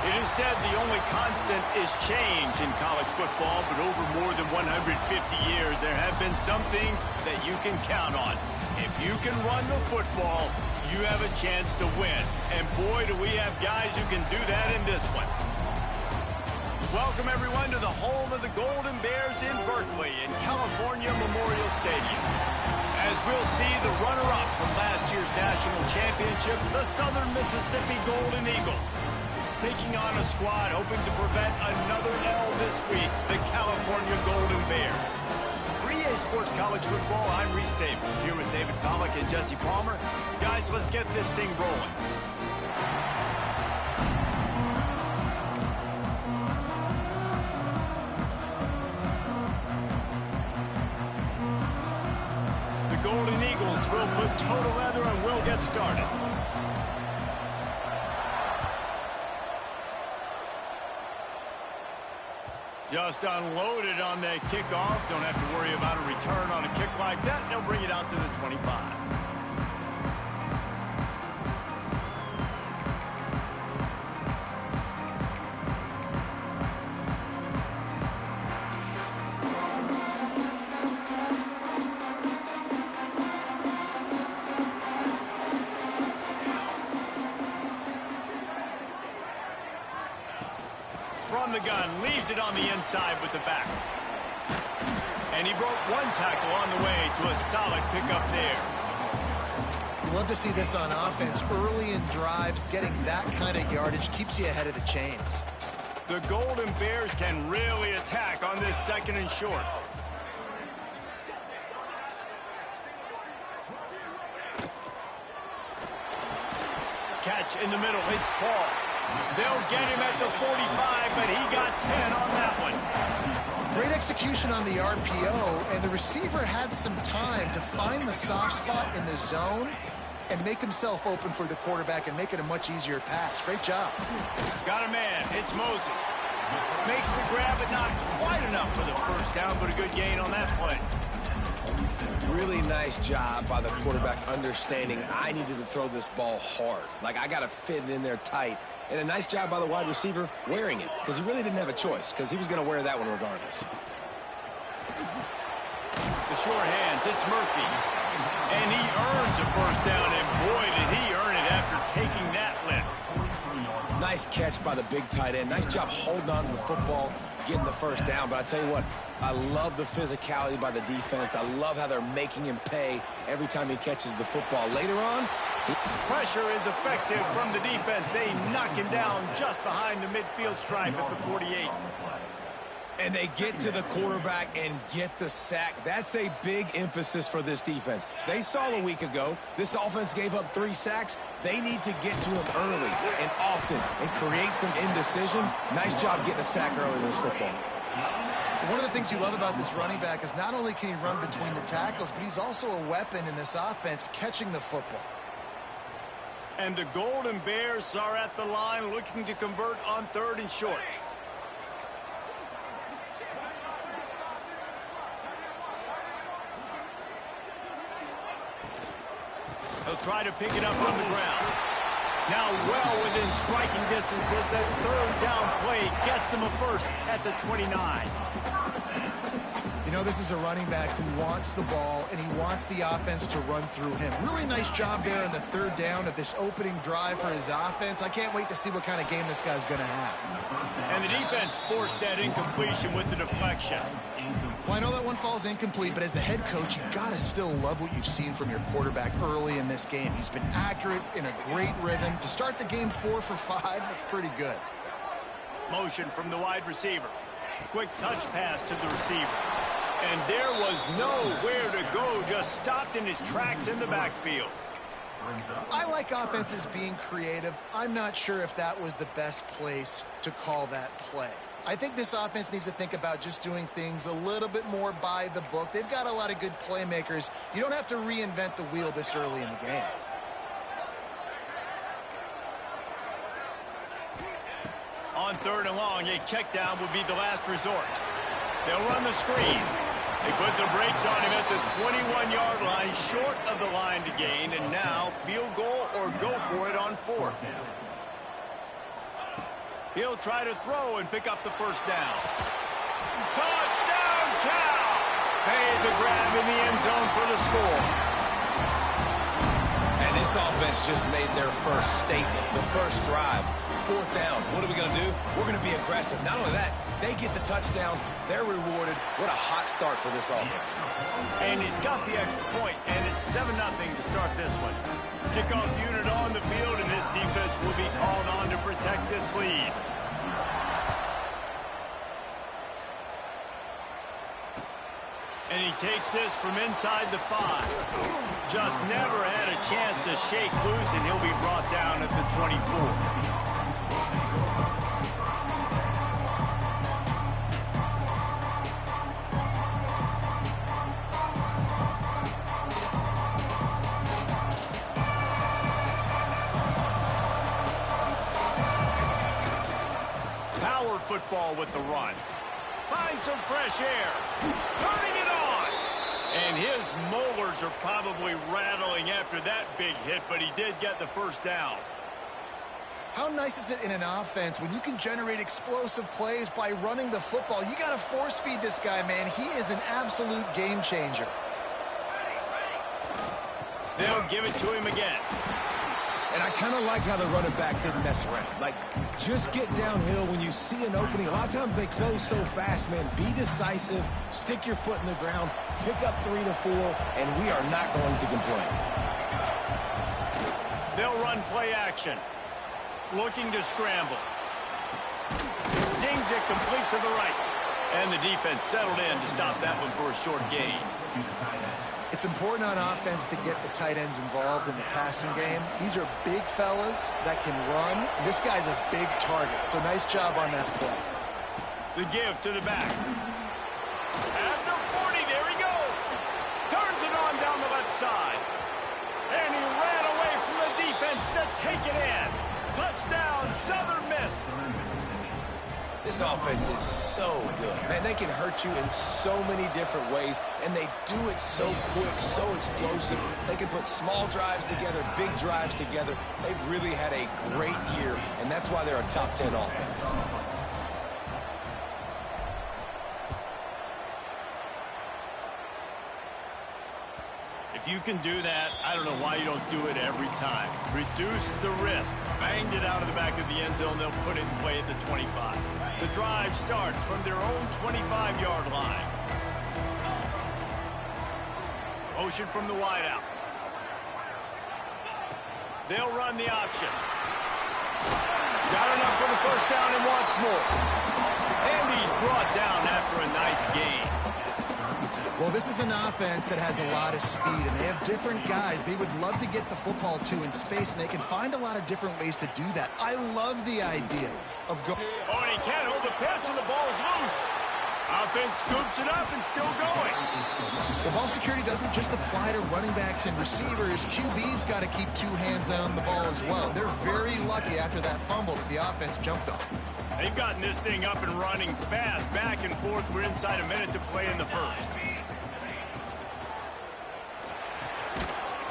It is said the only constant is change in college football, but over more than 150 years, there have been some things that you can count on. If you can run the football, you have a chance to win. And boy, do we have guys who can do that in this one. Welcome, everyone, to the home of the Golden Bears in Berkeley in California Memorial Stadium. As we'll see the runner-up from last year's national championship, the Southern Mississippi Golden Eagles, taking on a squad hoping to prevent another L this week, the California Golden Bears. 3A Sports College Football, I'm Reese Davis, here with David Pollack and Jesse Palmer. Guys, let's get this thing rolling. The Golden Eagles will put toe to leather and will get started. Just unloaded on that kickoff. Don't have to worry about a return on a kick like that. They'll bring it out to the 25. From the gun, leaves it on the inside with the back. And he broke one tackle on the way to a solid pickup there. You love to see this on offense. Early in drives, getting that kind of yardage keeps you ahead of the chains. The Golden Bears can really attack on this second and short. Catch in the middle, it's Paul. They'll get him at the 45, but he got 10 on that one. Great execution on the RPO, and the receiver had some time to find the soft spot in the zone and make himself open for the quarterback and make it a much easier pass. Great job. Got a man. It's Moses. Makes the grab, but not quite enough for the first down, but a good gain on that play. Really nice job by the quarterback understanding I needed to throw this ball hard. Like, I got to fit it in there tight. And a nice job by the wide receiver wearing it, because he really didn't have a choice, because he was going to wear that one regardless. The short hands, it's Murphy. And he earns a first down, and boy, did he earn it after taking that lift. Nice catch by the big tight end. Nice job holding on to the football getting the first down. But I tell you what, I love the physicality by the defense. I love how they're making him pay every time he catches the football. Later on, pressure is effective from the defense. They knock him down just behind the midfield stripe at the 48. And they get to the quarterback and get the sack. That's a big emphasis for this defense. They saw a week ago, this offense gave up 3 sacks. They need to get to him early and often and create some indecision. Nice job getting a sack early in this football game. One of the things you love about this running back is not only can he run between the tackles, but he's also a weapon in this offense catching the football. And the Golden Bears are at the line looking to convert on 3rd and short. He'll try to pick it up from the ground. Now well within striking distance as that 3rd down play gets him a first at the 29. You know, this is a running back who wants the ball, and he wants the offense to run through him. Really nice job there on the 3rd down of this opening drive for his offense. I can't wait to see what kind of game this guy's going to have. And the defense forced that incompletion with the deflection. Well, I know that one falls incomplete, but as the head coach, you got to still love what you've seen from your quarterback early in this game. He's been accurate, in a great rhythm. To start the game 4 for 5, that's pretty good. Motion from the wide receiver. Quick touch pass to the receiver. And there was nowhere to go, just stopped in his tracks in the backfield. I like offenses being creative. I'm not sure if that was the best place to call that play. I think this offense needs to think about just doing things a little bit more by the book. They've got a lot of good playmakers. You don't have to reinvent the wheel this early in the game. On 3rd and long, a check down would be the last resort. They'll run the screen. They put the brakes on him at the 21-yard line, short of the line to gain, and now field goal or go for it on 4th. He'll try to throw and pick up the first down. Touchdown, Cal! Made the grab in the end zone for the score. And this offense just made their first statement, the first drive. 4th down. What are we going to do? We're going to be aggressive. Not only that, they get the touchdown. They're rewarded. What a hot start for this offense. And he's got the extra point, and it's 7-0 to start this one. Kickoff unit on the field, and this defense will be called on to protect this lead. And he takes this from inside the 5. Just never had a chance to shake loose, and he'll be brought down at the 24. Football with the run. Finds some fresh air. Turning it on. And his molars are probably rattling after that big hit, but he did get the first down. How nice is it in an offense when you can generate explosive plays by running the football? You got to force feed this guy, man. He is an absolute game changer. They'll give it to him again. And I kind of like how the running back didn't mess around. Like, just get downhill when you see an opening. A lot of times they close so fast, man. Be decisive, stick your foot in the ground, pick up 3 to 4, and we are not going to complain. They'll run play action. Looking to scramble. Zings it complete to the right. And the defense settled in to stop that one for a short gain. It's important on offense to get the tight ends involved in the passing game. These are big fellas that can run. This guy's a big target, so nice job on that play. The give to the back. At the 40, there he goes. Turns it on down the left side. And he ran away from the defense to take it in. Touchdown, Southern Miss. This offense is so good. Man, they can hurt you in so many different ways, and they do it so quick, so explosive. They can put small drives together, big drives together. They've really had a great year, and that's why they're a top 10 offense. If If you can do that, I don't know why you don't do it every time. Reduce the risk. Banged it out of the back of the end zone. They'll put it in play at the 25. The drive starts from their own 25-yard line. Motion from the wideout. They'll run the option. Got enough for the first down and wants more. And he's brought down after a nice gain. Well, this is an offense that has a lot of speed, and they have different guys they would love to get the football to in space, and they can find a lot of different ways to do that. I love the idea of going. Oh, and he can't hold the pitch, and the ball's loose. Offense scoops it up and still going. The ball security doesn't just apply to running backs and receivers. QB's got to keep two hands on the ball as well. They're very lucky after that fumble that the offense jumped on. They've gotten this thing up and running fast, back and forth. We're inside a minute to play in the first.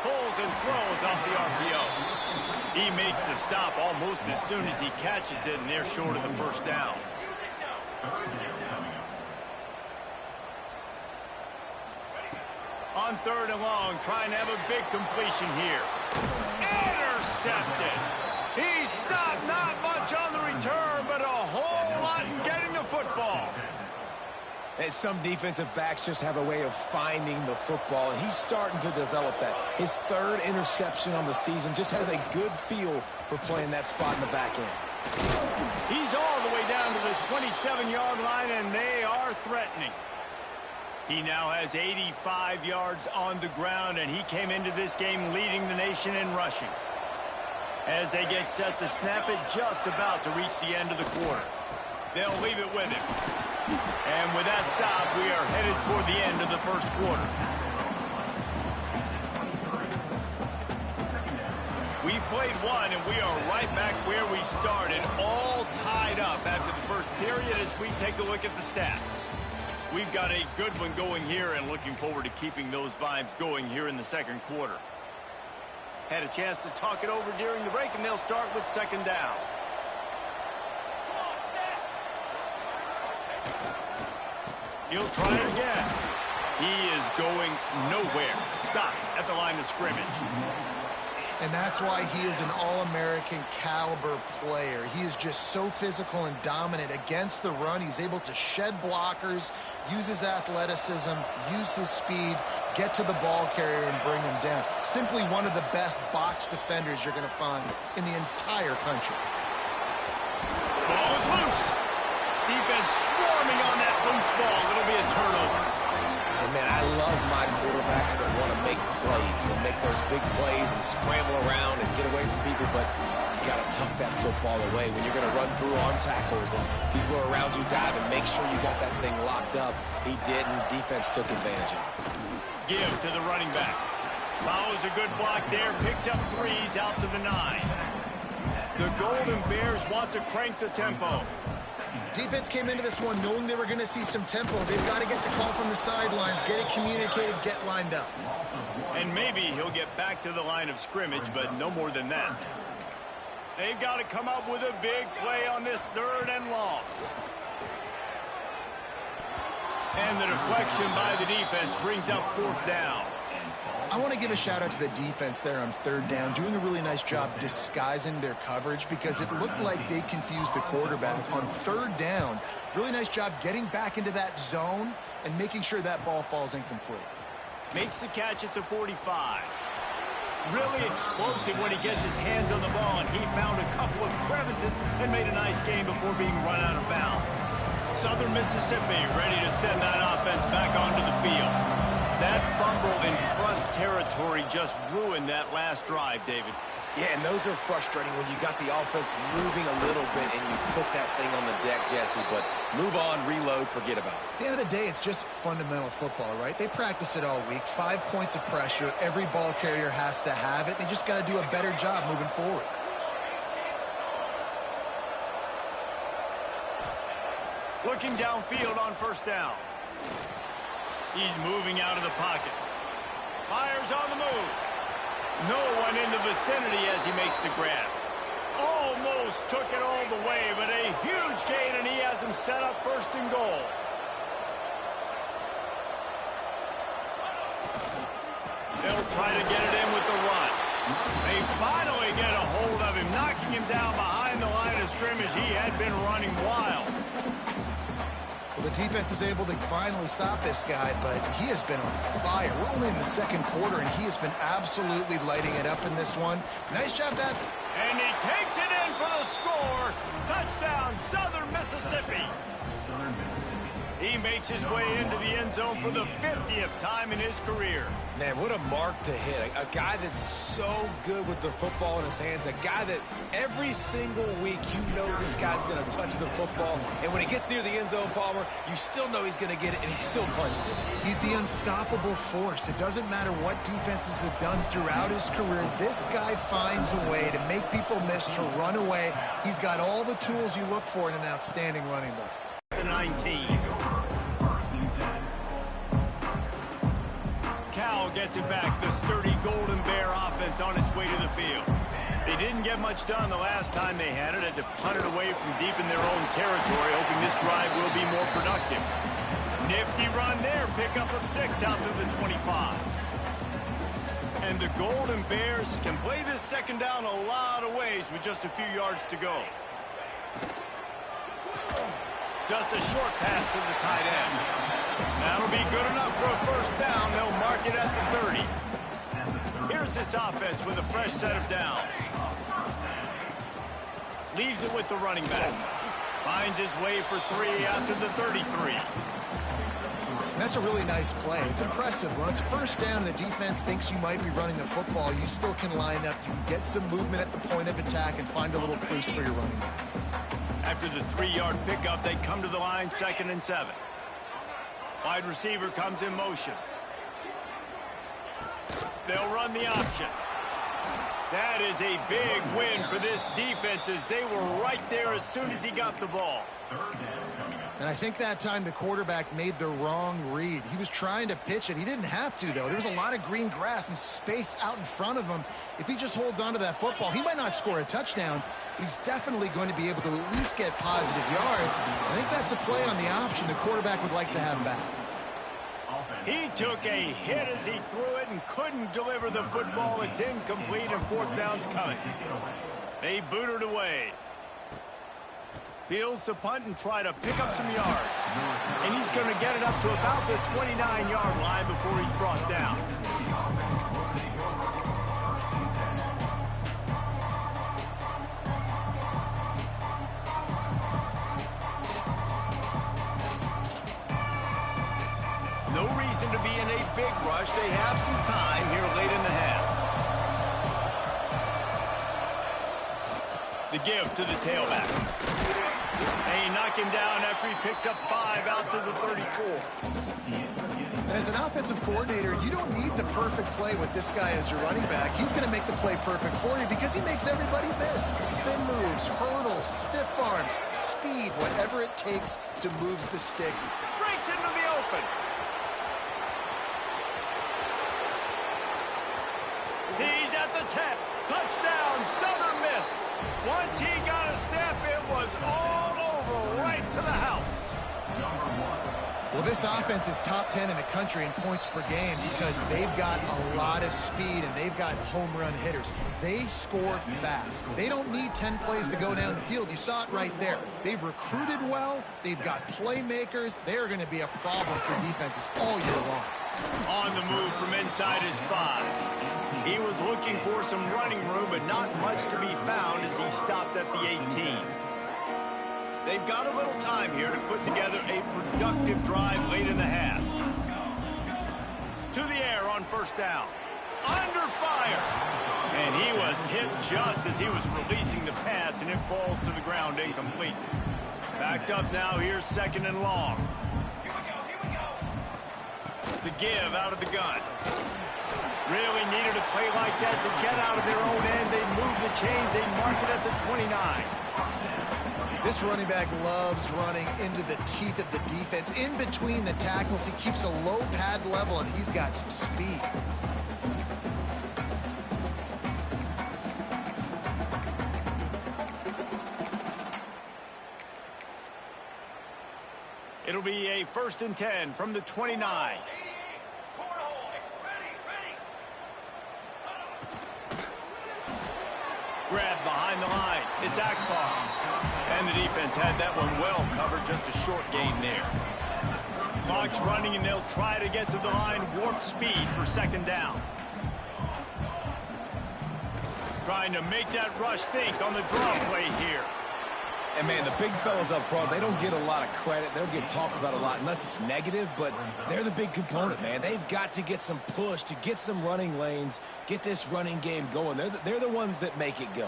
Pulls and throws off the RPO. He makes the stop almost as soon as he catches it, and they're short of the first down. On 3rd and long, trying to have a big completion here. Intercepted. He stopped, not much on the return, but a whole lot in getting the football. And some defensive backs just have a way of finding the football, and he's starting to develop that. His 3rd interception on the season, just has a good feel for playing that spot in the back end. He's all the way down to the 27-yard line, and they are threatening. He now has 85 yards on the ground, and he came into this game leading the nation in rushing. As they get set to snap it, just about to reach the end of the quarter. They'll leave it with him. And with that stop, we are headed toward the end of the first quarter. We've played one, and we are right back where we started, all tied up after the first period as we take a look at the stats. We've got a good one going here and looking forward to keeping those vibes going here in the second quarter. Had a chance to talk it over during the break, and they'll start with 2nd down. He'll try it again. He is going nowhere. Stop at the line of scrimmage. And that's why he is an All-American caliber player. He is just so physical and dominant against the run. He's able to shed blockers, use his athleticism, use his speed, get to the ball carrier and bring him down. Simply one of the best box defenders you're going to find in the entire country. Ball is loose. Defense swarming on that loose ball. It'll be a turnover. And, man, I love my quarterbacks that want to make plays and make those big plays and scramble around and get away from people, but you got to tuck that football away when you're going to run through arm tackles and people are around you diving. Make sure you got that thing locked up. He didn't. Defense took advantage of it. Give to the running back. Follows a good block there. Picks up 3s out to the 9. The Golden Bears want to crank the tempo. Defense came into this one knowing they were going to see some tempo. They've got to get the call from the sidelines, get it communicated, get lined up. And maybe he'll get back to the line of scrimmage, but no more than that. They've got to come up with a big play on this 3rd and long. And the deflection by the defense brings up 4th down. I want to give a shout out to the defense there on 3rd down, doing a really nice job disguising their coverage because it looked like they confused the quarterback on 3rd down. Really nice job getting back into that zone and making sure that ball falls incomplete. Makes the catch at the 45. Really explosive when he gets his hands on the ball, and he found a couple of crevices and made a nice game before being run out of bounds. Southern Mississippi ready to send that offense back onto the field. That fumble in plus territory just ruined that last drive, David. Yeah, and those are frustrating when you got the offense moving a little bit and you put that thing on the deck, Jesse, but move on, reload, forget about it. At the end of the day, it's just fundamental football, right? They practice it all week. 5 points of pressure. Every ball carrier has to have it. They just got to do a better job moving forward. Looking downfield on 1st down. He's moving out of the pocket. Fires on the move. No one in the vicinity as he makes the grab. Almost took it all the way, but a huge gain, and he has him set up 1st and goal. They'll try to get it in with the run. They finally get a hold of him, knocking him down behind the line of scrimmage. He had been running wild. Well, the defense is able to finally stop this guy, but he has been on fire. We're only in the second quarter, and he has been absolutely lighting it up in this one. Nice job, Dad. And he takes it in for the score. Touchdown, Southern Mississippi. He makes his way into the end zone for the 50th time in his career. Man, what a mark to hit. A guy that's so good with the football in his hands. A guy that every single week you know this guy's going to touch the football. And when he gets near the end zone, Palmer, you still know he's going to get it, and he still punches it. He's the unstoppable force. It doesn't matter what defenses have done throughout his career. This guy finds a way to make people miss, to run away. He's got all the tools you look for in an outstanding running back. 19. Cal gets it back. The sturdy Golden Bear offense on its way to the field. They didn't get much done the last time they had it. Had to punt it away from deep in their own territory, hoping this drive will be more productive. Nifty run there. Pickup of 6 out to the 25. And the Golden Bears can play this second down a lot of ways with just a few yards to go. Just a short pass to the tight end. That'll be good enough for a first down. They'll mark it at the 30. Here's this offense with a fresh set of downs. Leaves it with the running back. Finds his way for 3 after the 33. That's a really nice play. It's impressive. When it's first down, the defense thinks you might be running the football. You still can line up. You can get some movement at the point of attack and find a little crease for your running back. After the 3-yard pickup, they come to the line, 2nd and 7. Wide receiver comes in motion. They'll run the option. That is a big win for this defense, as they were right there as soon as he got the ball. And I think that time the quarterback made the wrong read. He was trying to pitch it. He didn't have to, though. There was a lot of green grass and space out in front of him. If he just holds on to that football, he might not score a touchdown, but he's definitely going to be able to at least get positive yards. I think that's a play on the option the quarterback would like to have back. He took a hit as he threw it and couldn't deliver the football. It's incomplete, and 4th down's coming. They boot it away. Fields to punt and try to pick up some yards. And he's going to get it up to about the 29-yard line before he's brought down. No reason to be in a big rush. They have some time here late in the half. The give to the tailback. They knock him down after he picks up 5 out to the 34. And as an offensive coordinator, you don't need the perfect play with this guy as your running back. He's going to make the play perfect for you because he makes everybody miss. Spin moves, hurdles, stiff arms, speed, whatever it takes to move the sticks. Breaks into the open. He's at the 10. Touchdown, Southern Miss. Once he got a step, it was all over right to the house. Well, this offense is top 10 in the country in points per game because they've got a lot of speed and they've got home run hitters. They score fast. They don't need 10 plays to go down the field. You saw it right there. They've recruited well. They've got playmakers. They're going to be a problem for defenses all year long. On the move from inside his 5. He was looking for some running room, but not much to be found as he stopped at the 18. They've got a little time here to put together a productive drive late in the half. To the air on first down. Under fire. And he was hit just as he was releasing the pass, and it falls to the ground incomplete. Backed up now, here's 2nd and long. The give out of the gun. Really needed a play like that to get out of their own end. They move the chains. They mark it at the 29. This running back loves running into the teeth of the defense. In between the tackles, he keeps a low pad level, and he's got some speed. It'll be a 1st and 10 from the 29. Grab behind the line. It's Akbar. And the defense had that one well covered. Just a short gain there. Clock's running, and they'll try to get to the line. Warp speed for second down. Trying to make that rush think on the draw play here. And, man, the big fellas up front, they don't get a lot of credit. They don't get talked about a lot unless it's negative, but they're the big component, man. They've got to get some push, to get some running lanes, get this running game going. They're the ones that make it go.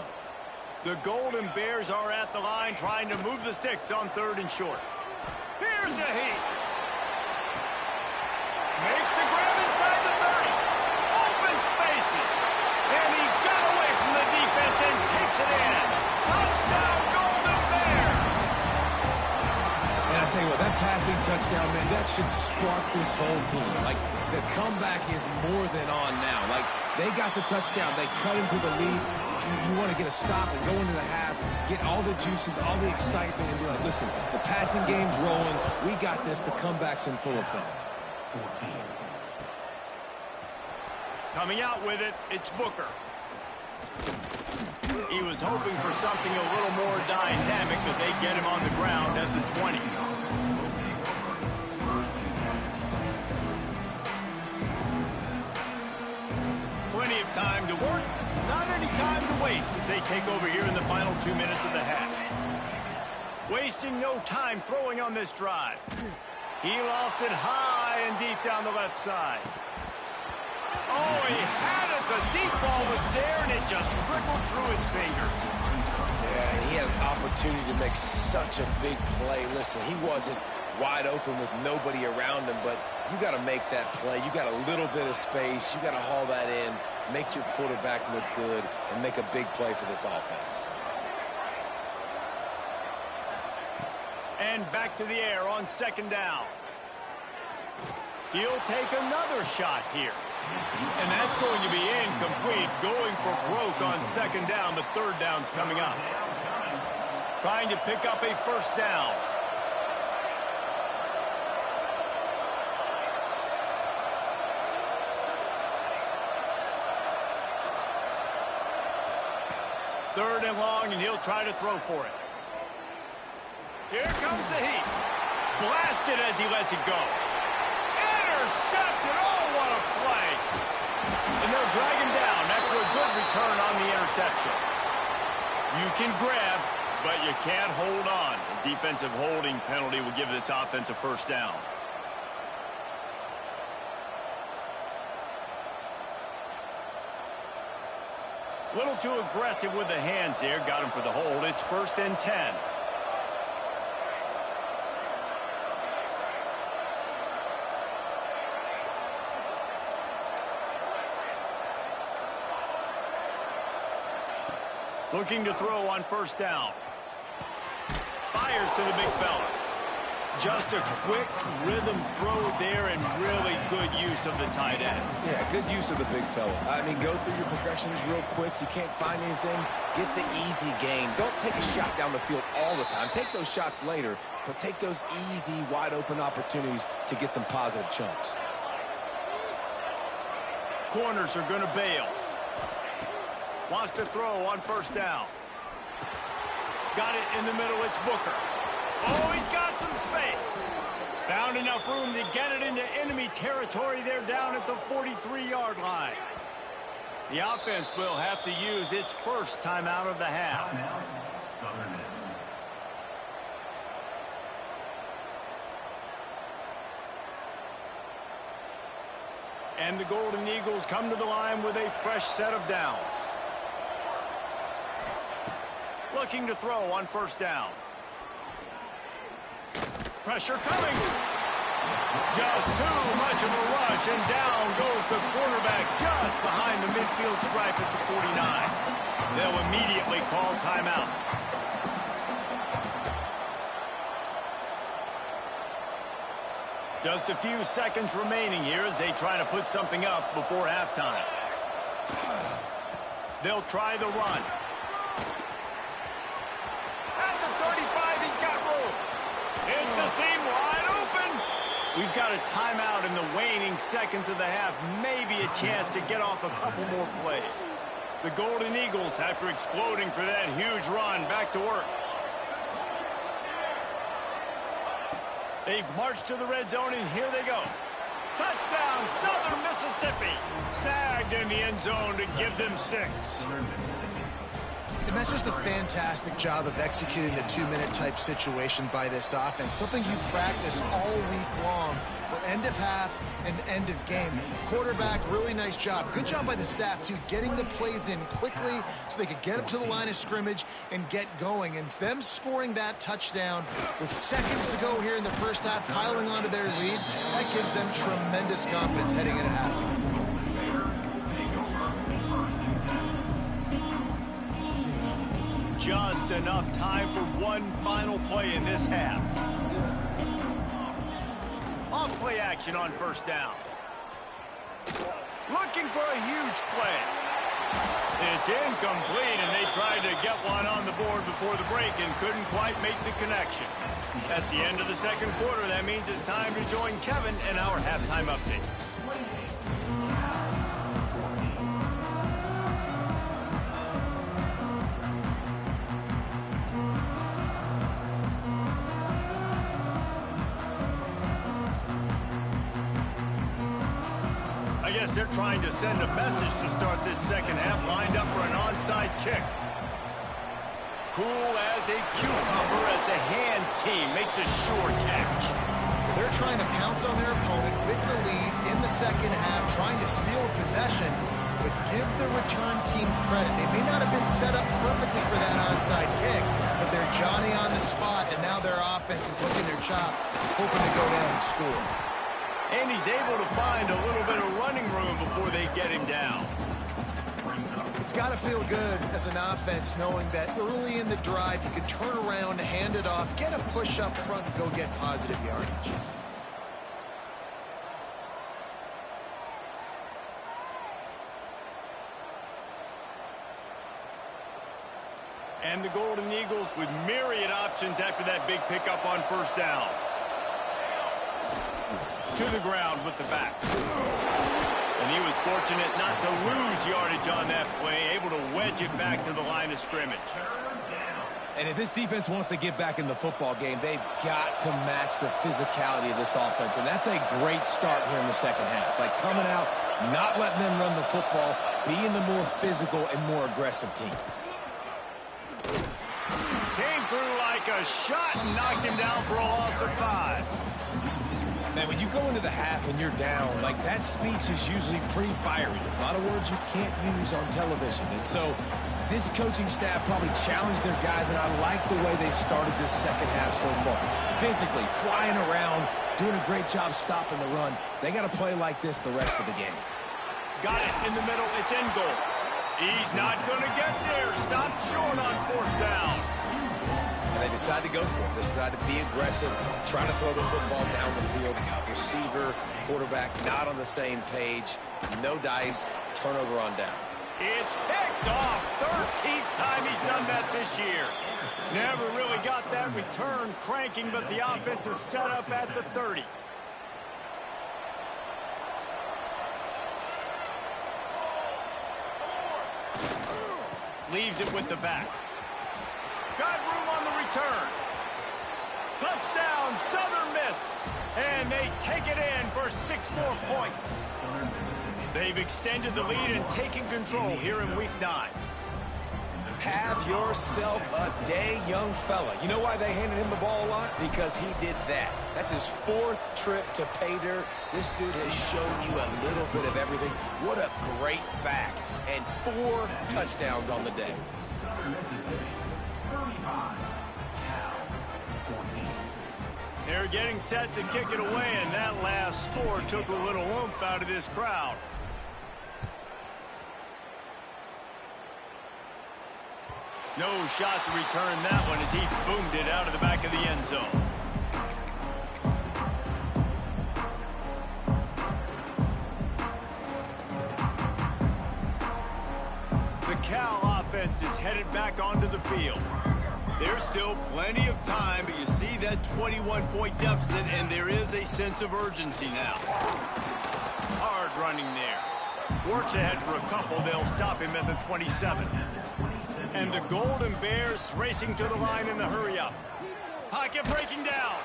The Golden Bears are at the line trying to move the sticks on 3rd and short. Here's the heat. Makes the grab inside the 30. Open spaces. And he got away from the defense and takes it in. Touchdown, Golden Bears. And I tell you what, that passing touchdown, man, that should spark this whole team. Like, the comeback is more than on now. Like, they got the touchdown. They cut into the lead. You want to get a stop and go into the half, get all the juices, all the excitement, and be like, listen, the passing game's rolling. We got this. The comeback's in full effect. Coming out with it, it's Booker. He was hoping for something a little more dynamic, but they get him on the ground at the 20. Plenty of time to work, not any time to waste as they take over here in the final 2 minutes of the half. Wasting no time throwing on this drive. He lost it high and deep down the left side. Oh, he had it. The deep ball was there, and it just trickled through his fingers. Yeah, and he had an opportunity to make such a big play. Listen, he wasn't wide open with nobody around him, but you got to make that play. You got a little bit of space. You got to haul that in, make your quarterback look good, and make a big play for this offense. And back to the air on 2nd down. He'll take another shot here. And that's going to be incomplete. Going for broke on 2nd down, but 3rd down's coming up. Trying to pick up a 1st down. Third and long, and he'll try to throw for it. Here comes the heat. Blasted as he lets it go. Intercepted. Oh, what a play. And they'll drag him down after a good return on the interception. You can grab, but you can't hold on. A defensive holding penalty will give this offense a 1st down. A little too aggressive with the hands there. Got him for the hold. It's 1st and 10. Looking to throw on 1st down. Fires to the big fella. Just a quick rhythm throw there and really good use of the tight end. Yeah, good use of the big fella. I mean, go through your progressions real quick. You can't find anything. Get the easy gain. Don't take a shot down the field all the time. Take those shots later, but take those easy, wide-open opportunities to get some positive chunks. Corners are going to bail. Wants to throw on 1st down. Got it in the middle. It's Booker. Oh, he's got some space. Found enough room to get it into enemy territory there down at the 43-yard line. The offense will have to use its 1st timeout of the half. And the Golden Eagles come to the line with a fresh set of downs. Looking to throw on 1st down. Pressure coming. Just too much of a rush, and down goes the quarterback just behind the midfield stripe at the 49. They'll immediately call timeout. Just a few seconds remaining here as they try to put something up before halftime. They'll try the run. At the 35, he's got room. It's a seam wide open. We've got a timeout in the waning seconds of the half. Maybe a chance to get off a couple more plays. The Golden Eagles, after exploding for that huge run, back to work. They've marched to the red zone, and here they go. Touchdown, Southern Mississippi. Snagged in the end zone to give them 6. And that's just a fantastic job of executing the 2-minute type situation by this offense. Something you practice all week long for end of half and end of game. Quarterback, really nice job. Good job by the staff, too, getting the plays in quickly so they could get up to the line of scrimmage and get going. And them scoring that touchdown with seconds to go here in the first half, piling onto their lead, that gives them tremendous confidence heading into halftime. Just enough time for one final play in this half. Off play action on first down. Looking for a huge play. It's incomplete, and they tried to get one on the board before the break and couldn't quite make the connection. That's the end of the second quarter. That means it's time to join Kevin in our halftime update. They're trying to send a message to start this second half, lined up for an onside kick. Cool as a cucumber as the hands team makes a sure catch. They're trying to pounce on their opponent with the lead in the second half, trying to steal possession, but give the return team credit. They may not have been set up perfectly for that onside kick, but they're Johnny on the spot, and now their offense is licking their chops, hoping to go down and score. And he's able to find a little bit of running room before they get him down. It's got to feel good as an offense knowing that early in the drive you can turn around, hand it off, get a push up front, and go get positive yardage. And the Golden Eagles with myriad options after that big pickup on first down. To the ground with the back. And he was fortunate not to lose yardage on that play, able to wedge it back to the line of scrimmage. And if this defense wants to get back in the football game, they've got to match the physicality of this offense. And that's a great start here in the second half. Like coming out, not letting them run the football, being the more physical and more aggressive team. Came through like a shot and knocked him down for a loss of 5. Man, when you go into the half and you're down, like that speech is usually pretty fiery. A lot of words you can't use on television. And so this coaching staff probably challenged their guys, and I like the way they started this second half so far. Physically, flying around, doing a great job stopping the run. They got to play like this the rest of the game. Got it in the middle. It's in goal. He's not going to get there. Stopped short on fourth down. And they decide to go for it. They decide to be aggressive, trying to throw the football down the field. Receiver, quarterback, not on the same page. No dice, turnover on down. It's picked off. 13th time he's done that this year. Never really got that return cranking, but the offense is set up at the 30. Leaves it with the back. Got room on the return. Touchdown, Southern Miss. And they take it in for 6 more points. They've extended the lead and taken control here in Week 9. Have yourself a day, young fella. You know why they handed him the ball a lot? Because he did that. That's his 4th trip to pay dirt. This dude has shown you a little bit of everything. What a great back. And 4 touchdowns on the day. They're getting set to kick it away, and that last score took a little oomph out of this crowd. No shot to return that one as he boomed it out of the back of the end zone. The Cal offense is headed back onto the field. There's still plenty of time, but you see that 21-point deficit, and there is a sense of urgency now. Hard running there. Works ahead for a couple. They'll stop him at the 27. And the Golden Bears racing to the line in the hurry-up. Pocket breaking down.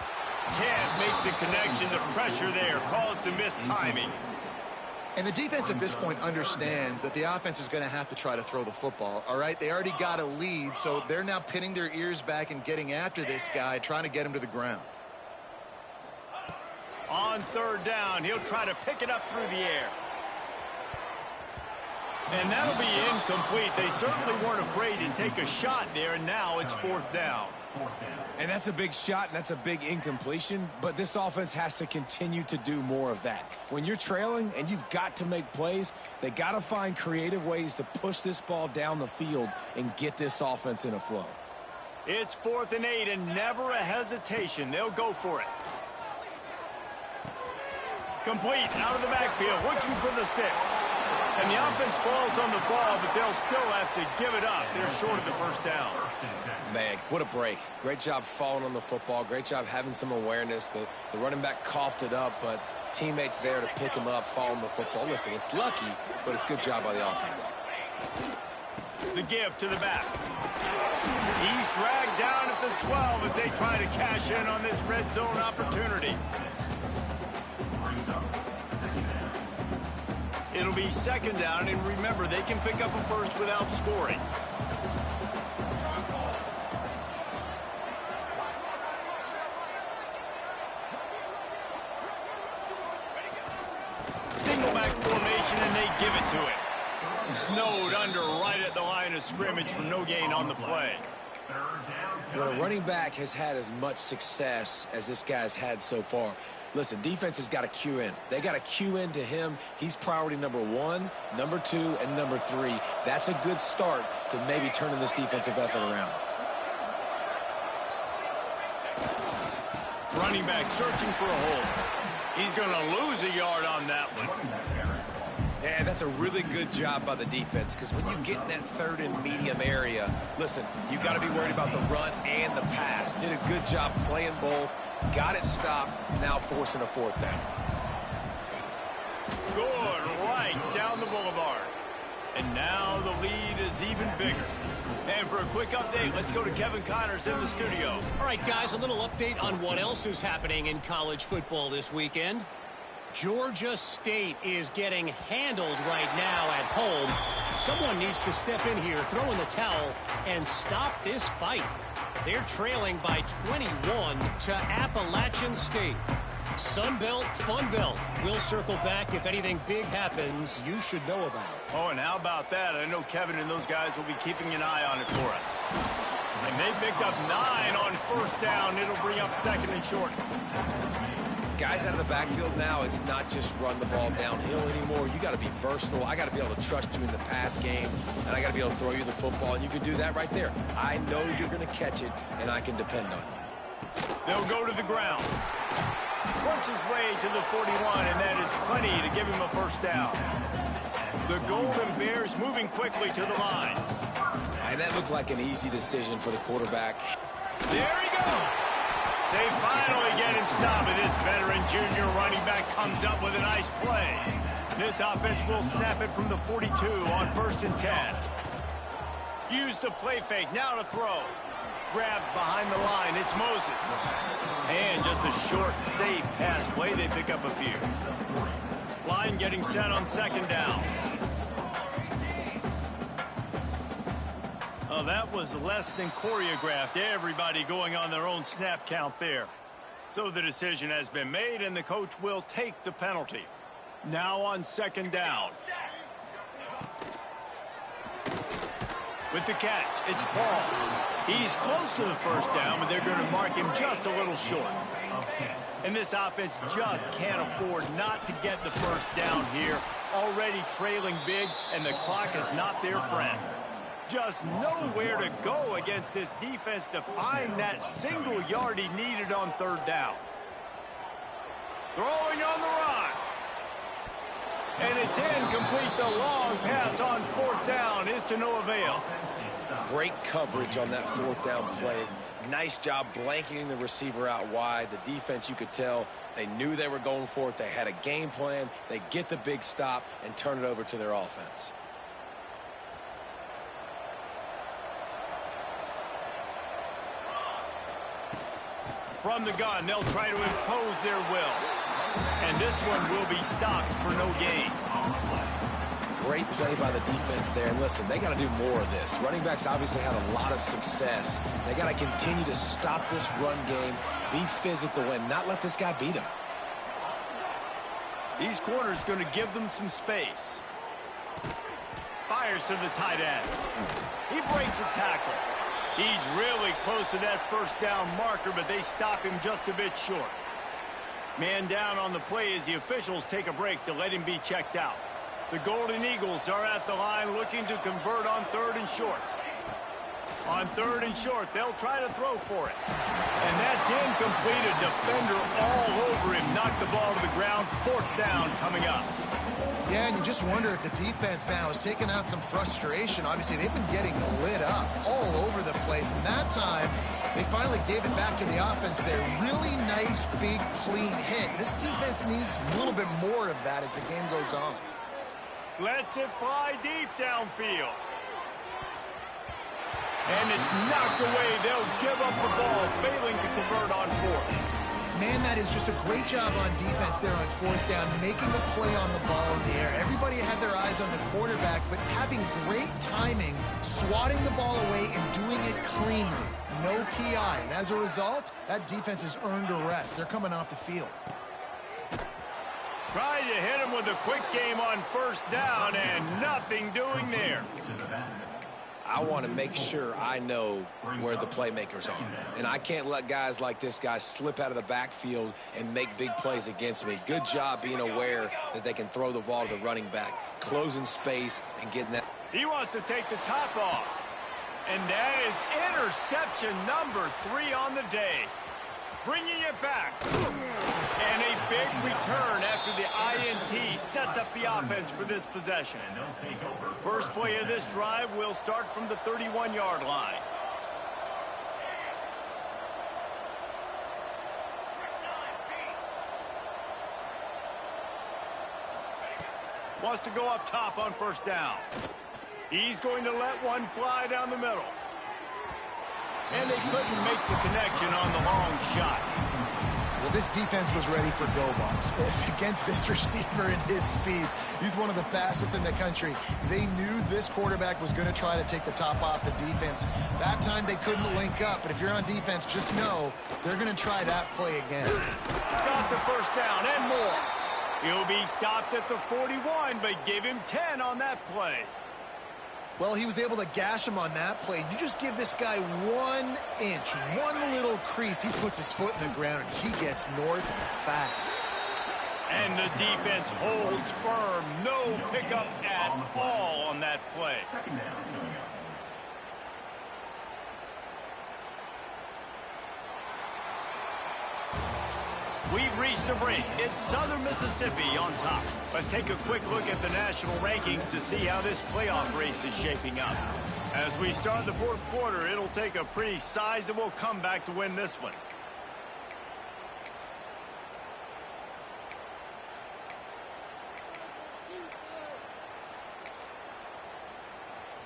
Can't make the connection. The pressure there caused the missed timing. And the defense at this point understands that the offense is going to have to try to throw the football, all right? They already got a lead, so they're now pinning their ears back and getting after this guy, trying to get him to the ground. On third down, he'll try to pick it up through the air. And that'll be incomplete. They certainly weren't afraid to take a shot there, and now it's fourth down. And that's a big shot, and that's a big incompletion, but this offense has to continue to do more of that. When you're trailing and you've got to make plays, they got to find creative ways to push this ball down the field and get this offense in a flow. It's 4th and 8, and never a hesitation. They'll go for it. Complete, out of the backfield, looking for the sticks. And the offense falls on the ball, but they'll still have to give it up. They're short of the first down. Man, what a break. Great job falling on the football. Great job having some awareness. The running back coughed it up, but teammates there to pick him up, fall on the football. Listen, it's lucky, but it's a good job by the offense. The give to the back. He's dragged down at the 12 as they try to cash in on this red zone opportunity. It'll be second down, and remember, they can pick up a first without scoring. Single back formation, and they give it to him. Snowed under right at the line of scrimmage for no gain on the play. When a running back has had as much success as this guy's had so far, listen, defense has got to cue in. They got to cue in to him. He's priority number 1, number 2, and number 3. That's a good start to maybe turning this defensive effort around. Running back searching for a hole. He's going to lose a yard on that one. Yeah, that's a really good job by the defense, because when you get in that third and medium area, listen, you got to be worried about the run and the pass. Did a good job playing both, got it stopped, now forcing a fourth down. Good, right down the boulevard. And now the lead is even bigger. And for a quick update, let's go to Kevin Connors in the studio. All right, guys, a little update on what else is happening in college football this weekend. Georgia State is getting handled right now at home. Someone needs to step in here, throw in the towel, and stop this fight. They're trailing by 21 to Appalachian State. Sunbelt, Funbelt. We'll circle back if anything big happens you should know about. Oh, and how about that? I know Kevin and those guys will be keeping an eye on it for us. And they picked up 9 on first down. It'll bring up second and short. Guys out of the backfield now, it's not just run the ball downhill anymore. You got to be versatile. I got to be able to trust you in the pass game, and I got to be able to throw you the football, and you can do that right there. I know you're going to catch it, and I can depend on you. They'll go to the ground. Works his way to the 41, and that is plenty to give him a first down. The Golden Bears moving quickly to the line. And that looks like an easy decision for the quarterback. There he goes. They finally get him stopped, and this veteran junior running back comes up with a nice play. This offense will snap it from the 42 on 1st and 10. Use the play fake, now to throw. Grabbed behind the line, it's Moses. And just a short, safe pass play, they pick up a few. Line getting set on second down. Oh, that was less than choreographed. Everybody going on their own snap count there. So the decision has been made, and the coach will take the penalty. Now on second down. With the catch, it's Paul. He's close to the first down, but they're going to mark him just a little short. And this offense just can't afford not to get the first down here. Already trailing big, and the clock is not their friend. Just nowhere to go against this defense to find that single yard he needed on third down. Throwing on the run. And it's incomplete. The long pass on fourth down is to no avail. Great coverage on that fourth down play. Nice job blanketing the receiver out wide. The defense, you could tell, they knew they were going for it. They had a game plan. They get the big stop and turn it over to their offense. From the gun, they'll try to impose their will. And this one will be stopped for no gain. Great play by the defense there. And listen, they got to do more of this. Running backs obviously had a lot of success. They got to continue to stop this run game, be physical, and not let this guy beat them. These corners going to give them some space. Fires to the tight end. He breaks a tackle. He's really close to that first down marker, but they stop him just a bit short. Man down on the play as the officials take a break to let him be checked out. The Golden Eagles are at the line looking to convert on 3rd and short. On 3rd and short, they'll try to throw for it. And that's incomplete. A defender all over him. Knocked the ball to the ground. 4th down coming up. Yeah, and you just wonder if the defense now is taking out some frustration. Obviously, they've been getting lit up all over the place. And that time, they finally gave it back to the offense there. Really nice, big, clean hit. This defense needs a little bit more of that as the game goes on. Lets it fly deep downfield. And it's knocked away. They'll give up the ball, failing to convert on 4th. Man, that is just a great job on defense there on 4th down, making a play on the ball in the air. Everybody had their eyes on the quarterback, but having great timing, swatting the ball away and doing it cleanly. No PI. And as a result, that defense has earned a rest. They're coming off the field. Try to hit him with a quick game on 1st down, and nothing doing there. I want to make sure I know where the playmakers are. And I can't let guys like this guy slip out of the backfield and make big plays against me. Good job being aware that they can throw the ball to the running back, closing space and getting that. He wants to take the top off. And that is interception number 3 on the day. Bringing it back. And a big return after the INT sets up the offense for this possession. First play of this drive will start from the 31-yard line. Wants to go up top on 1st down. He's going to let one fly down the middle. And they couldn't make the connection on the long shot. Well, this defense was ready for go balls. Against this receiver and his speed, he's one of the fastest in the country. They knew this quarterback was going to try to take the top off the defense. That time they couldn't link up, but if you're on defense, just know they're going to try that play again. Got the 1st down and more. He'll be stopped at the 41, but give him 10 on that play. Well, he was able to gash him on that play. You just give this guy 1 inch, one little crease. He puts his foot in the ground, and he gets north fast. And the defense holds firm. No pickup at all on that play. We've reached a break. It's Southern Mississippi on top. Let's take a quick look at the national rankings to see how this playoff race is shaping up. As we start the 4th quarter, it'll take a pretty sizable comeback to win this one.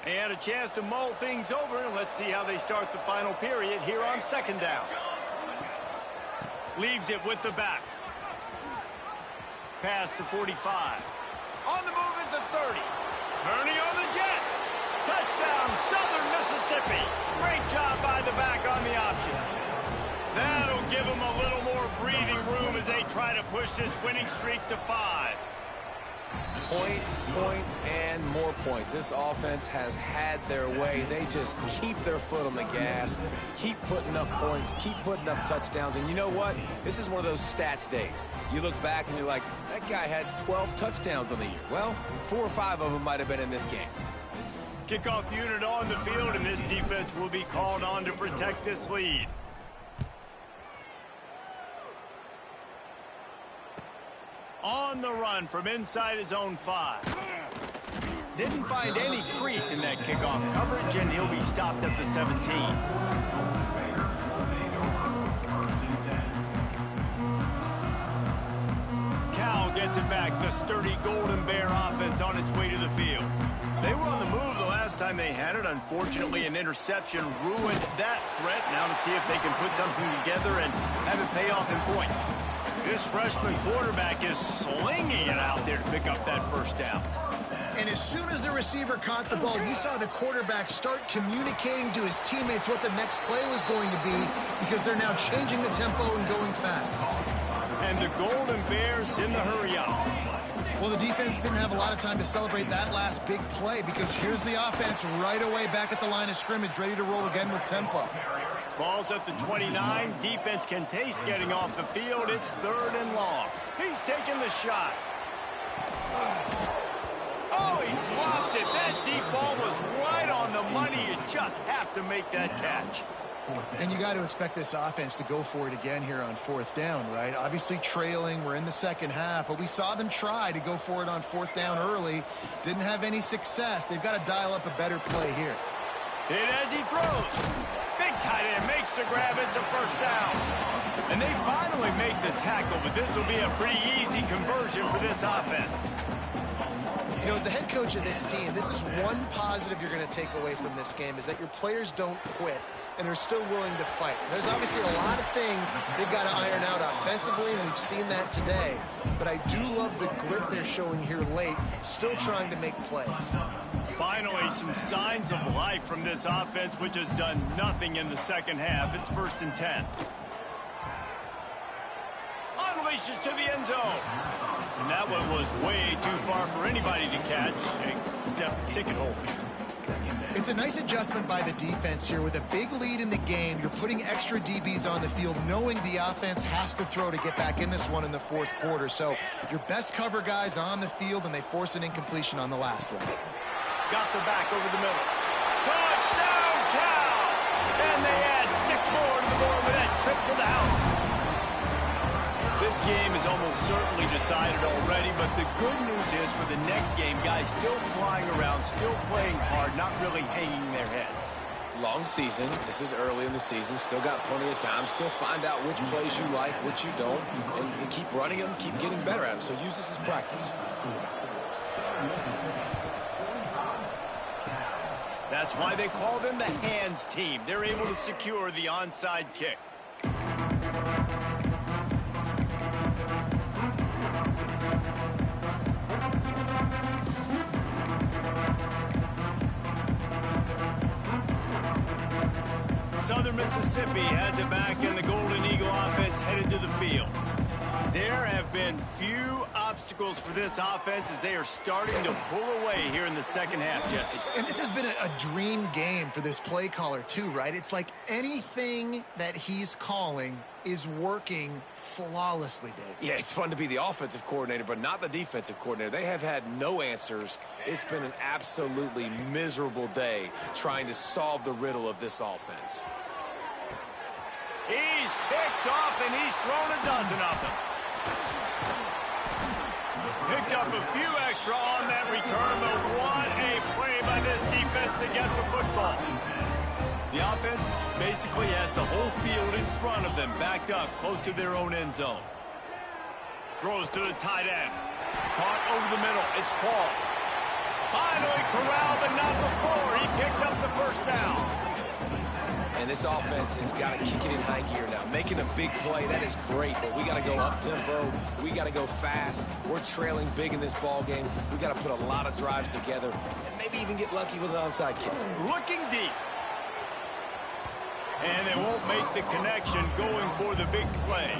They had a chance to mull things over, and let's see how they start the final period here on 2nd down. Leaves it with the back. Pass to 45. On the move at the 30. Turning on the Jets. Touchdown, Southern Mississippi. Great job by the back on the option. That'll give them a little more breathing room as they try to push this winning streak to 5. Points, points, and more points. This offense has had their way. They just keep their foot on the gas, keep putting up points, keep putting up touchdowns. And you know what? This is one of those stats days. You look back and you're like, that guy had 12 touchdowns on the year. Well, 4 or 5 of them might have been in this game. Kickoff unit on the field, and this defense will be called on to protect this lead. On the run from inside his own 5. Didn't find any crease in that kickoff coverage, and he'll be stopped at the 17. gets it back. The sturdy Golden Bear offense on its way to the field. They were on the move the last time they had it. Unfortunately, an interception ruined that threat. Now to see if they can put something together and have it pay off in points. This freshman quarterback is slinging it out there to pick up that first down. And as soon as the receiver caught the ball, you saw the quarterback start communicating to his teammates what the next play was going to be, because they're now changing the tempo and going fast. And the Golden Bears in the hurry up. Well, the defense didn't have a lot of time to celebrate that last big play, because here's the offense right away back at the line of scrimmage, ready to roll again with tempo. Ball's at the 29. Defense can taste getting off the field. It's 3rd and long. He's taking the shot. Oh, he dropped it. That deep ball was right on the money. You just have to make that catch. And you got to expect this offense to go for it again here on 4th down, right? Obviously trailing. We're in the second half, but we saw them try to go for it on 4th down early. Didn't have any success. They've got to dial up a better play here. Hit as he throws. Big tight end makes the grab. It's a first down. And they finally make the tackle, but this will be a pretty easy conversion for this offense. You know, as the head coach of this team, this is one positive you're going to take away from this game, is that your players don't quit, and they're still willing to fight. There's obviously a lot of things they've got to iron out offensively, and we've seen that today. But I do love the grit they're showing here late, still trying to make plays. Finally, some signs of life from this offense, which has done nothing in the second half. It's 1st and 10. Unleashes to the end zone. And that one was way too far for anybody to catch, except ticket holders. It's a nice adjustment by the defense here. With a big lead in the game, you're putting extra DBs on the field, knowing the offense has to throw to get back in this one in the 4th quarter. So your best cover guys on the field, and they force an incompletion on the last one. Got the back over the middle. Touchdown, Cal! And they add 6 more to the board with that trip to the house. This game is almost certainly decided already, but the good news is for the next game, guys still flying around, still playing hard, not really hanging their heads. Long season. This is early in the season. Still got plenty of time. Still find out which plays you like, which you don't, and keep running them, keep getting better at them. So use this as practice. That's why they call them the hands team. They're able to secure the onside kick. Southern Mississippi has it back, and the Golden Eagle offense headed to the field. There have been few obstacles for this offense as they are starting to pull away here in the second half, Jesse. And this has been a dream game for this play caller too, right? It's like anything that he's calling is working flawlessly, Dave. Yeah, it's fun to be the offensive coordinator, but not the defensive coordinator. They have had no answers. It's been an absolutely miserable day trying to solve the riddle of this offense. He's picked off, and he's thrown a dozen of them. Picked up a few extra on that return, but what a play by this defense to get the football. The offense basically has the whole field in front of them, backed up close to their own end zone. Throws to the tight end. Caught over the middle. It's Paul. Finally corralled, but not before. He picks up the first down. And this offense has got to kick it in high gear now. Making a big play, that is great, but we got to go up-tempo. We got to go fast. We're trailing big in this ball game. We got to put a lot of drives together and maybe even get lucky with an onside kick. Looking deep. And they won't make the connection going for the big play.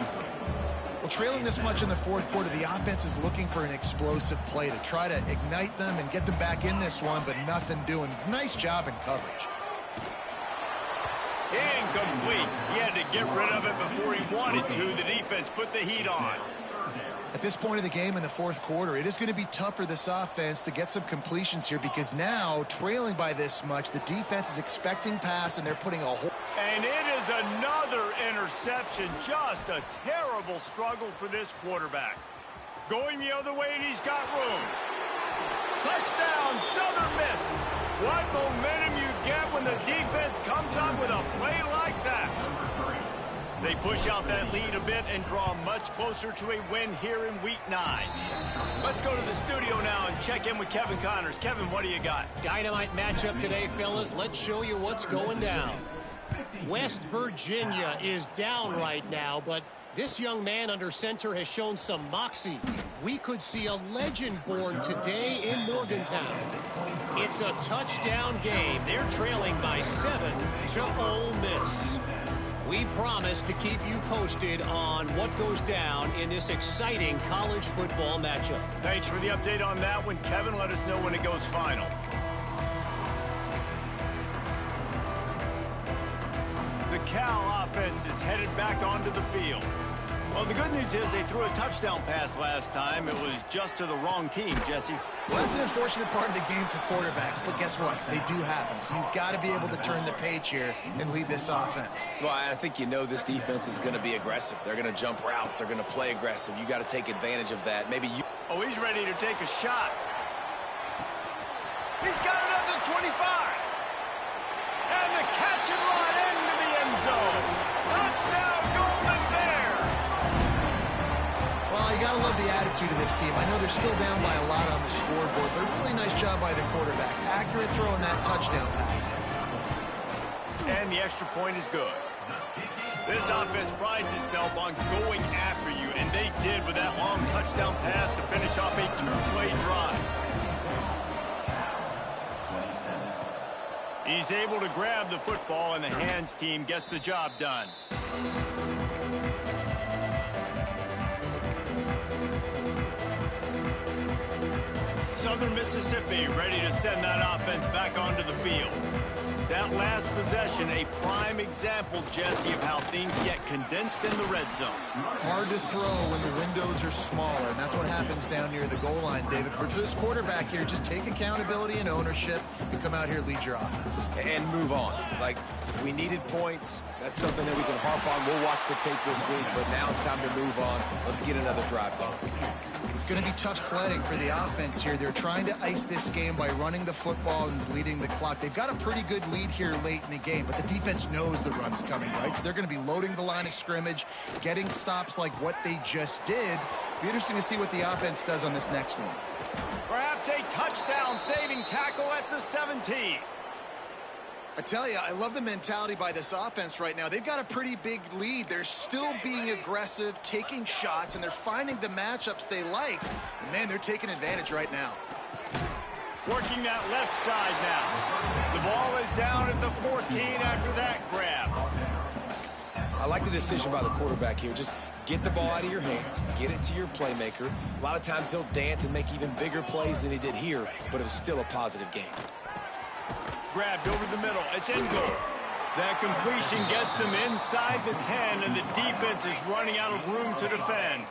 Well, trailing this much in the 4th quarter, the offense is looking for an explosive play to try to ignite them and get them back in this one, but nothing doing. Nice job in coverage. Incomplete. He had to get rid of it before he wanted to. The defense put the heat on. At this point of the game in the 4th quarter, it is going to be tough for this offense to get some completions here, because now, trailing by this much, the defense is expecting pass, and they're putting a whole... And it is another interception. Just a terrible struggle for this quarterback. Going the other way, and he's got room. Touchdown, Southern Miss. What momentum you get when the defense comes up with a play like that. They push out that lead a bit and draw much closer to a win here in Week 9. Let's go to the studio now and check in with Kevin Connors. Kevin, what do you got? Dynamite matchup today, fellas. Let's show you what's going down. West Virginia is down right now, but this young man under center has shown some moxie. We could see a legend born today in Morgantown. It's a touchdown game. They're trailing by 7 to Ole Miss. We promise to keep you posted on what goes down in this exciting college football matchup. Thanks for the update on that one, Kevin. Let us know when it goes final. The Cal offense is headed back onto the field. Well, the good news is they threw a touchdown pass last time. It was just to the wrong team, Jesse. Well, that's an unfortunate part of the game for quarterbacks, but guess what? They do happen. So you've got to be able to turn the page here and lead this offense. Well, I think you know this defense is going to be aggressive. They're going to jump routes. They're going to play aggressive. You got to take advantage of that. Maybe you... Oh, he's ready to take a shot. He's got it at the 25. And the catch and run into the end zone. Touchdown, Golden Bears. Well, you got to love the attitude of this team. I know they're still down by a lot on the scoreboard, but a really nice job by the quarterback. Accurate throw in that touchdown pass. And the extra point is good. This offense prides itself on going after you, and they did with that long touchdown pass to finish off a two-play drive. He's able to grab the football, and the hands team gets the job done. Southern Mississippi ready to send that offense back onto the field. That last possession, a prime example, Jesse, of how things get condensed in the red zone. Hard to throw when the windows are smaller, and that's what happens down near the goal line, David. But for this quarterback here, just take accountability and ownership and come out here and lead your offense. And move on. Like, we needed points. That's something that we can harp on. We'll watch the tape this week, but now it's time to move on. Let's get another drive going. It's going to be tough sledding for the offense here. They're trying to ice this game by running the football and bleeding the clock. They've got a pretty good lead here late in the game, but the defense knows the run's coming, right? So they're going to be loading the line of scrimmage, getting stops like what they just did. Be interesting to see what the offense does on this next one. Perhaps a touchdown-saving tackle at the 17. I tell you, I love the mentality by this offense right now. They've got a pretty big lead. They're still being aggressive, taking shots, and they're finding the matchups they like. And man, they're taking advantage right now. Working that left side now. The ball is down at the 14 after that grab. I like the decision by the quarterback here. Just get the ball out of your hands, get it to your playmaker. A lot of times he'll dance and make even bigger plays than he did here, but it was still a positive game. Grabbed over the middle. It's in goal. That completion gets them inside the 10, and the defense is running out of room to defend.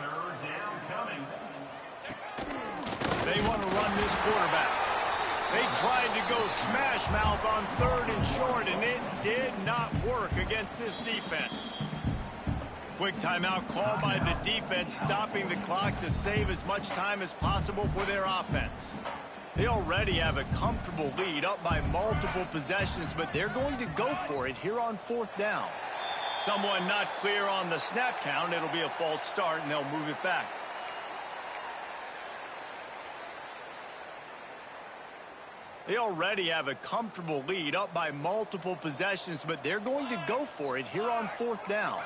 Third down coming. They want to run this quarterback. They tried to go smash mouth on 3rd and short, and it did not work against this defense. Quick timeout call by the defense, stopping the clock to save as much time as possible for their offense. They already have a comfortable lead, up by multiple possessions, but they're going to go for it here on 4th down. Someone not clear on the snap count. It'll be a false start, and they'll move it back. They already have a comfortable lead, up by multiple possessions, but they're going to go for it here on 4th down.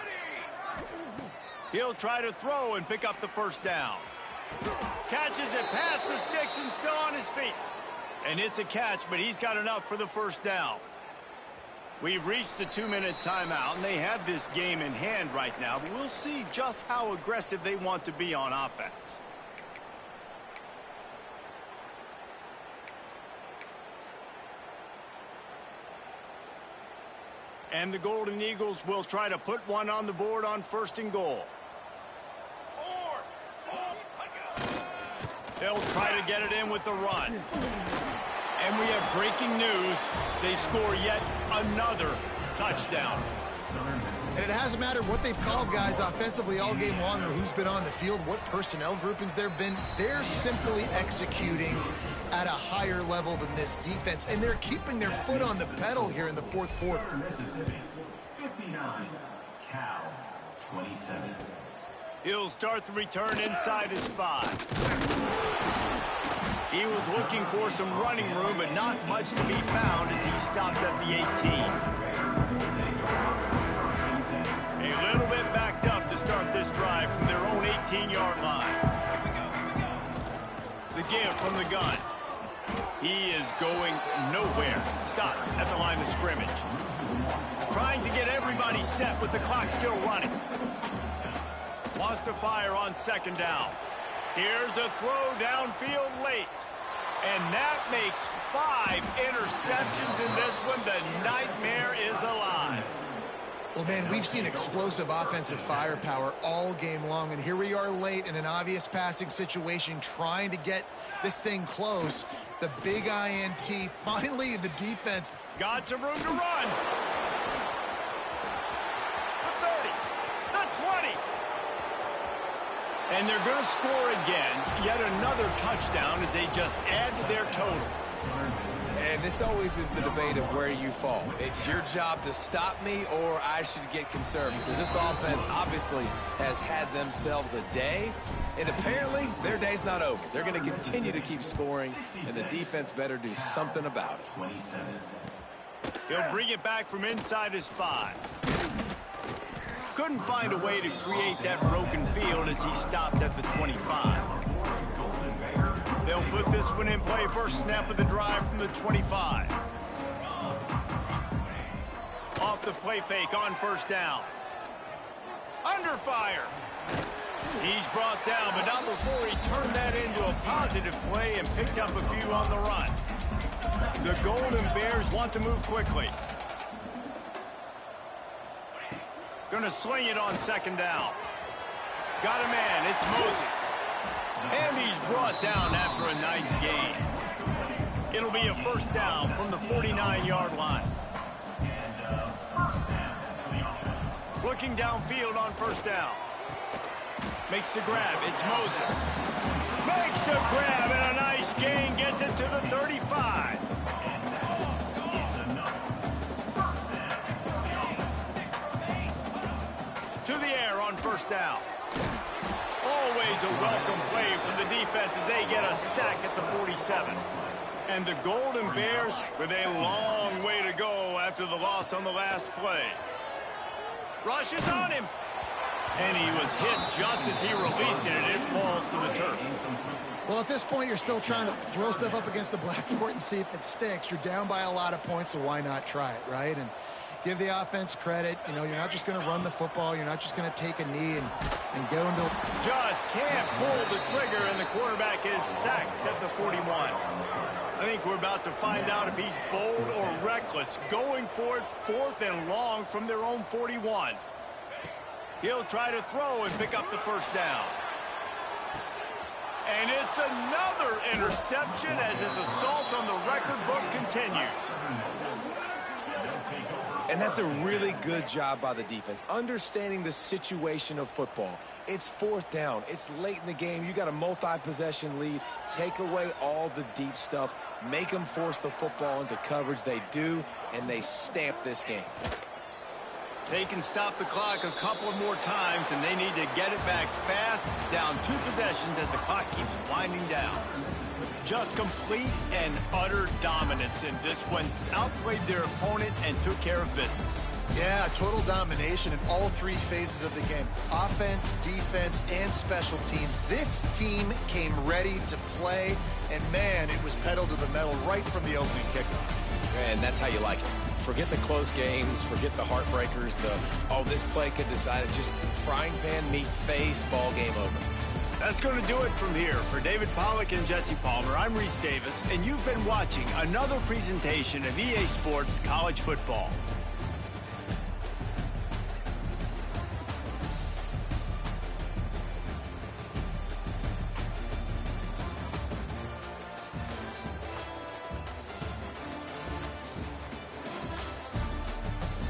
He'll try to throw and pick up the first down. Catches it past the sticks and still on his feet. And it's a catch, but he's got enough for the first down. We've reached the 2-minute timeout, and they have this game in hand right now, but we'll see just how aggressive they want to be on offense. And the Golden Eagles will try to put one on the board on 1st and goal. They'll try to get it in with the run. And we have breaking news. They score yet another touchdown. And it hasn't mattered what they've called guys offensively all game long or who's been on the field, what personnel groupings there have been. They're simply executing at a higher level than this defense, and they're keeping their foot on the pedal here in the 4th quarter. Mississippi, 59. Cal, 27. He'll start the return inside his 5. He was looking for some running room, but not much to be found as he stopped at the 18. A little bit backed up to start this drive from their own 18-yard line. The give from the gun. He is going nowhere. Stop at the line of scrimmage. Trying to get everybody set with the clock still running. Wants to fire on second down. Here's a throw downfield late. And that makes 5 interceptions in this one. The nightmare is alive. Well, man, we've seen explosive offensive firepower all game long, and here we are late in an obvious passing situation trying to get this thing close. The big INT, finally the defense got some room to run. The 30, the 20. And they're going to score again. Yet another touchdown as they just add to their total. And this always is the debate of where you fall. It's your job to stop me, or I should get concerned, because this offense obviously has had themselves a day, and apparently their day's not over. They're going to continue to keep scoring, and the defense better do something about it. He'll bring it back from inside his 5. Couldn't find a way to create that broken field as he stopped at the 25. They'll put this one in play first snap of the drive from the 25. Off the play fake on first down. Under fire. He's brought down, but not before he turned that into a positive play and picked up a few on the run. The Golden Bears want to move quickly. Going to sling it on second down. Got a man. It's Moses. And he's brought down after a nice gain. It'll be a first down from the 49-yard line. Looking downfield on first down. Makes the grab. It's Moses. Makes the grab and a nice gain. Gets it to the 35. To the air on first down. Always a welcome play from the defense as they get a sack at the 47. And the Golden Bears with a long way to go after the loss on the last play. Rushes on him. And he was hit just as he released it, and it falls to the turf. Well, at this point, you're still trying to throw stuff up against the blackboard and see if it sticks. You're down by a lot of points, so why not try it, right? And give the offense credit. You know, you're not just going to run the football. You're not just going to take a knee and go into... Just can't pull the trigger, and the quarterback is sacked at the 41. I think we're about to find out if he's bold or reckless. Going for it, 4th and long from their own 41. He'll try to throw and pick up the first down. And it's another interception as his assault on the record book continues. And that's a really good job by the defense, understanding the situation of football. It's 4th down. It's late in the game. You got a multi-possession lead. Take away all the deep stuff. Make them force the football into coverage. They do, and they stamp this game. They can stop the clock a couple more times, and they need to get it back fast, down 2 possessions as the clock keeps winding down. Just complete and utter dominance in this one. Outplayed their opponent and took care of business. Yeah, total domination in all 3 phases of the game. Offense, defense, and special teams. This team came ready to play, and man, it was pedal to the metal right from the opening kickoff. And that's how you like it. Forget the close games, forget the heartbreakers, this play could decide it. Just frying pan, meat face, ball game over. That's going to do it from here. For David Pollack and Jesse Palmer, I'm Reese Davis, and you've been watching another presentation of EA Sports College Football.